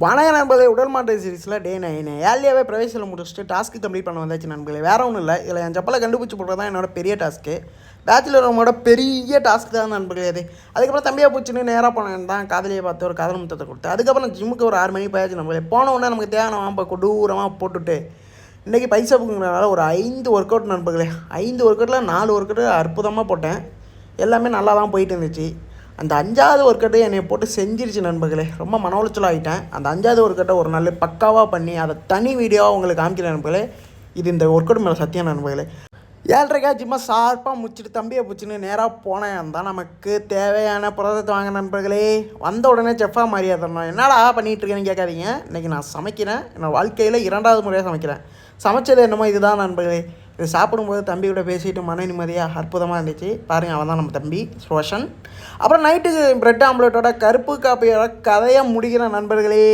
வணக்க நண்பர்களே, உடல் மாற்ற சீரிஸில் டே 9 ஏர்லியாகவே பிரவேசில் முடிச்சுட்டு டாஸ்க்கு கம்ப்ளீட் பண்ண வந்தாச்சு நண்பர்களே. வேறு ஒன்றும் இல்லை, இதில் என் செப்பலை கண்டுபிடிச்சி போடுறது தான் என்னோட பெரிய டாஸ்க்கு. பேச்சுலர் ரூமோட பெரிய டாஸ்க்கு தான் நண்பர்களே அது. அதுக்கப்புறம் தம்பியாக பூச்சின்னு நேராக போனேன் தான் காதலியை பார்த்து ஒரு காதல் முத்தத்தை கொடுத்து அதுக்கப்புறம் ஜிம்முக்கு ஒரு 6 மணிக்கு போயாச்சு நண்பர்களே. போன உடனே நமக்கு தேவையான வாம்ப கொடூரமாக போட்டுட்டு இன்றைக்கி பைசா புக்குங்கிறனால ஒரு 5 ஒர்க் அவுட் நண்பர்களே. 5 ஒர்க் அவுட்டில் 4 ஒர்க் அவுட்டு அற்புதமாக போட்டேன். எல்லாமே நல்லா தான் போயிட்டு இருந்துச்சு. அந்த 5வது ஒர்க்கட்டை என்னை போட்டு செஞ்சிருச்சு நண்பர்களே. ரொம்ப மன உளைச்சல் ஆகிட்டேன். அந்த 5வது ஒர்க்கட்டை ஒரு நாள் பக்காவாக பண்ணி அதை தனி வீடியோவாக உங்களுக்கு காமிக்கிறேன் நண்பர்களே. இது இந்த ஒர்க் அவுட் மேலே சத்தியம் நண்பர்களே. 7:30 ஜிம்மா ஷார்ப்பாக முடிச்சுட்டு தம்பியை பிடிச்சின்னு நேராக போனேன் தான் நமக்கு தேவையான புரதத்தை வாங்க நண்பர்களே. வந்த உடனே செஃப்பாக மாதிரியா தரணும். என்னடா பண்ணிகிட்டு இருக்கேன்னு கேட்காதீங்க. இன்றைக்கி நான் சமைக்கிறேன். என்னோடய வாழ்க்கையில் 2வது முறையாக சமைக்கிறேன். சமைச்சது என்னமோ இதுதான் நண்பர்களே. இது சாப்பிடும்போது தம்பியோட பேசிட்டு மன நிம்மதியாக அற்புதமாக இருந்துச்சு. பாருங்கள், அவன் தான் நம்ம தம்பி ரோஷன். அப்புறம் நைட்டுக்கு பிரெட் ஆம்லேட்டோட கருப்பு காப்பியோட கதையை முடிக்கிற நண்பர்களே.